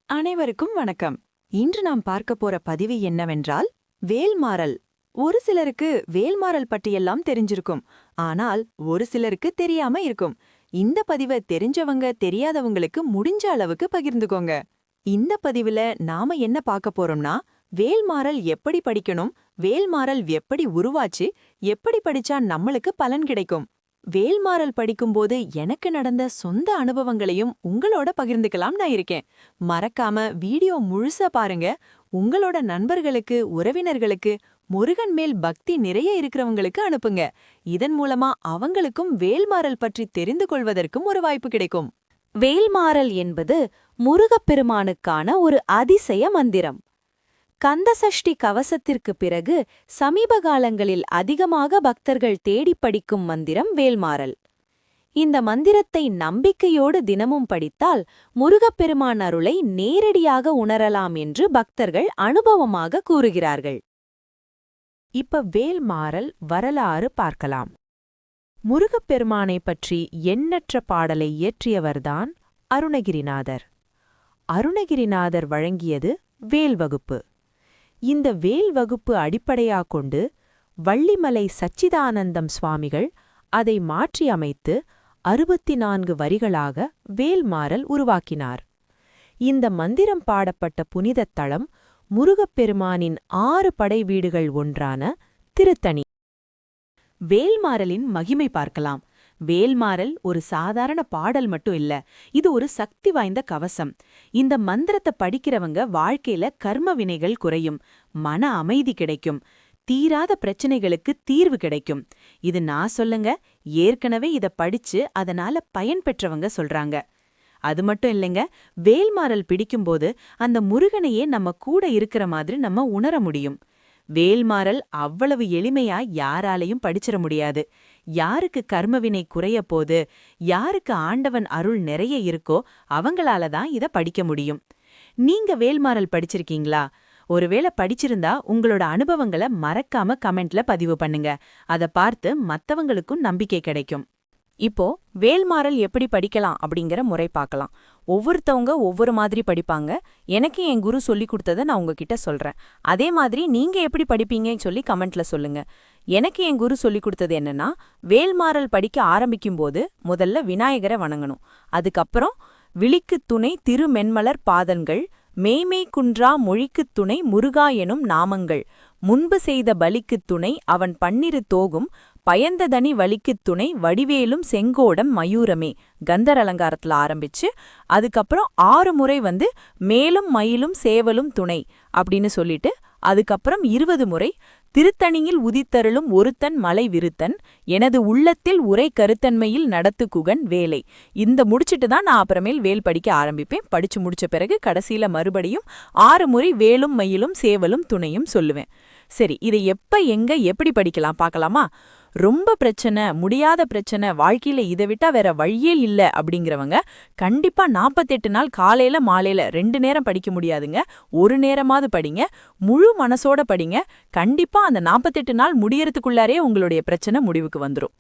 அனைவருக்கும் வணக்கம். இன்று நாம் பார்க்க போற பதிவு என்னவென்றால் வேல்மாறல். ஒரு சிலருக்கு வேல்மாறல் பற்றியெல்லாம் தெரிஞ்சிருக்கும், ஆனால் ஒரு சிலருக்கு தெரியாம இருக்கும். இந்த பதிவை தெரிஞ்சவங்க தெரியாதவங்களுக்கு முடிஞ்ச அளவுக்கு பகிர்ந்துக்கோங்க. இந்த பதிவுல நாம என்ன பார்க்க போறோம்னா, வேல்மாறல் எப்படி படிக்கணும், வேல்மாறல் எப்படி உருவாச்சு, எப்படி படிச்சா நம்மளுக்கு பலன் கிடைக்கும், வேல்மாறல் படிக்கும்போது எனக்கு நடந்த சொந்த அனுபவங்களையும் உங்களோட பகிர்ந்துக்கலாம் நான் இருக்கேன். மறக்காம வீடியோ முழுசா பாருங்க. உங்களோட நண்பர்களுக்கு, உறவினர்களுக்கு, முருகன் மேல் பக்தி நிறைய இருக்கிறவங்களுக்கு அனுப்புங்க. இதன் மூலமா அவங்களுக்கும் வேல்மாறல் பற்றி தெரிந்து கொள்வதற்கும் ஒரு வாய்ப்பு கிடைக்கும். வேல்மாறல் என்பது முருகப்பெருமானுக்கான ஒரு அதிசய மந்திரம். கந்தசஷ்டி கவசத்திற்கு பிறகு சமீப காலங்களில் அதிகமாக பக்தர்கள் தேடிப் படிக்கும் மந்திரம் வேல்மாறல். இந்த மந்திரத்தை நம்பிக்கையோடு தினமும் படித்தால் முருகப்பெருமான் அருளை நேரடியாக உணரலாம் என்று பக்தர்கள் அனுபவமாக கூறுகிறார்கள். இப்ப வேல்மாறல் வரலாறு பார்க்கலாம். முருகப்பெருமானை பற்றி எண்ணற்ற பாடலை இயற்றியவர்தான் அருணகிரிநாதர். அருணகிரிநாதர் வழங்கியது வேல் வகுப்பு. இந்த வேல் வகுப்பு அடிப்படையா கொண்டு வள்ளிமலை சச்சிதானந்தம் சுவாமிகள் அதை மாற்றியமைத்து 64 வரிகளாக வேல்மாறல் உருவாக்கினார். இந்த மந்திரம் பாடப்பட்ட புனிதத் தலம் முருகப்பெருமானின் 6 படை வீடுகள் ஒன்றான திருத்தணி. வேல்மாறலின் மகிமை பார்க்கலாம். வேல்மாறல் ஒரு சாதாரண பாடல் மட்டும் இல்ல, இது ஒரு சக்தி வாய்ந்த கவசம். இந்த மந்திரத்தை படிக்கிறவங்க வாழ்க்கையில கர்ம வினைகள் குறையும், மன அமைதி கிடைக்கும், தீராத பிரச்சனைகளுக்கு தீர்வு கிடைக்கும். இது நான் சொல்லுங்க, ஏற்கனவே இத படிச்சு அதனால பயன் பெற்றவங்க சொல்றாங்க. அது மட்டும் இல்லைங்க, வேல்மாறல் பிடிக்கும்போது அந்த முருகனையே நம்ம கூட இருக்கிற மாதிரி நம்ம உணர முடியும். வேல்மாறல் அவ்வளவு எளிமையா யாராலையும் படிச்சிட முடியாது. யாருக்கு கர்மவினை குறைய போது, யாருக்கு ஆண்டவன் அருள் நிறைய இருக்கோ அவங்களால தான் இத படிக்க முடியும். நீங்க வேல்மாறல் படிச்சிருக்கீங்களா? ஒருவேளை படிச்சிருந்தா உங்களோட அனுபவங்களை மறக்காம கமெண்ட்ல பதிவு பண்ணுங்க. அத பார்த்து மத்தவங்களுக்கும் நம்பிக்கை கிடைக்கும். இப்போ வேல்மாறல் எப்படி படிக்கலாம் அப்படிங்கிற முறை பார்க்கலாம். ஒவ்வொருத்தவங்க ஒவ்வொரு மாதிரி படிப்பாங்க. எனக்கு என் குரு சொல்லி கொடுத்ததை நான் உங்ககிட்ட சொல்றேன். அதே மாதிரி நீங்க எப்படி படிப்பீங்கன்னு சொல்லி கமெண்ட்ல சொல்லுங்க. எனக்கு என் குரு சொல்லி கொடுத்தது என்னன்னா, வேல்மாறல் படிக்க ஆரம்பிக்கும்போது முதல்ல விநாயகரை வணங்கணும். அதுக்கப்புறம் விழிக்குத் துணை திருமென்மலர் பாதங்கள், மேய்மை குன்றா மொழிக்குத் துணை முருகா எனும் நாமங்கள், முன்பு செய்த பலிக்குத் துணை அவன் பன்னிரு தோகும், பயந்ததனி வலிக்குத் துணை வடிவேலும் செங்கோடம் மயூரமே, கந்தர் அலங்காரத்துல ஆரம்பிச்சு அதுக்கப்புறம் 6 முறை மேலும் மயிலும் சேவலும் துணை அப்படின்னு சொல்லிட்டு அதுக்கப்புறம் 20 முறை திருத்தணியில் உதித்தருளும் ஒருத்தன் மலை விருத்தன், எனது உள்ளத்தில் உரை கருத்தன்மையில் நடத்து குகன் வேலை. இந்த முடிச்சிட்டு தான் நான் அப்புறமேல் வேல் படிக்க ஆரம்பிப்பேன். படிச்சு முடிச்ச பிறகு கடைசியில மறுபடியும் 6 முறை வேலும் மயிலும் சேவலும் துணையும் சொல்லுவேன். சரி, இதை எப்ப எங்க எப்படி படிக்கலாம் பார்க்கலாமா? ரொம்ப பிரச்சனை, முடியாத பிரச்சனை, வாழ்க்கையில இதை விட்டா வேற வழியே இல்ல அப்படிங்கிறவங்க கண்டிப்பா 48 நாள் காலையில மாலையில 2 நேரம் படிக்க முடியாதுங்க, ஒரு நேரமாவது படிங்க. முழு மனசோட படிங்க. கண்டிப்பா அந்த 48 நாள் முடியறதுக்குள்ளாரே உங்களுடைய பிரச்சனை முடிவுக்கு வந்துரும்.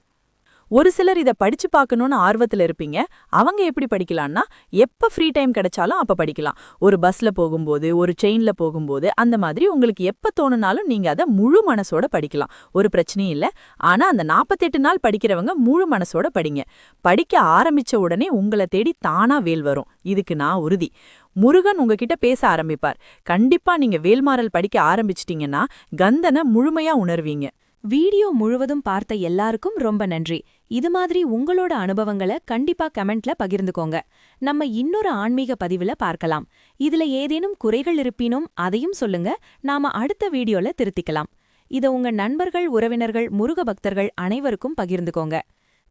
ஒரு சிலர் இதை படிச்சு பார்க்கணும்னு ஆர்வத்தில் இருப்பீங்க. அவங்க எப்படி படிக்கலாம்னா, எப்ப ஃப்ரீ டைம் கிடைச்சாலும் அப்ப படிக்கலாம். ஒரு பஸ்ல போகும்போது, ஒரு ட்ரெயின்ல போகும்போது, அந்த மாதிரி உங்களுக்கு எப்ப தோணுனாலும் நீங்க அதை முழு மனசோட படிக்கலாம். ஒரு பிரச்சனையும் இல்ல. ஆனா அந்த 48 நாள் படிக்கிறவங்க முழு மனசோட படிங்க. படிக்க ஆரம்பிச்ச உடனே உங்களை தேடி தானா வேல் வரும். இதுக்கு நான் உறுதி. முருகன் உங்ககிட்ட பேச ஆரம்பிப்பார். கண்டிப்பா நீங்க வேல்மாறல் படிக்க ஆரம்பிச்சிட்டீங்கன்னா கந்தனை முழுமையா உணர்வீங்க. வீடியோ முழுவதும் பார்த்த எல்லாருக்கும் ரொம்ப நன்றி. இது மாதிரி உங்களோட அனுபவங்களை கண்டிப்பா கமெண்ட்ல பகிர்ந்துக்கோங்க. நம்ம இன்னொரு ஆன்மீக பதிவுல பார்க்கலாம். இதுல ஏதேனும் குறைகள் இருப்பினும் அதையும் சொல்லுங்க. நாம அடுத்த வீடியோல திருத்திக்கலாம். இத உங்க நண்பர்கள், உறவினர்கள், முருக பக்தர்கள் அனைவருக்கும் பகிர்ந்துக்கோங்க.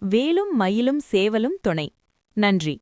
வேலும் மயிலும் சேவலும் துணை. நன்றி.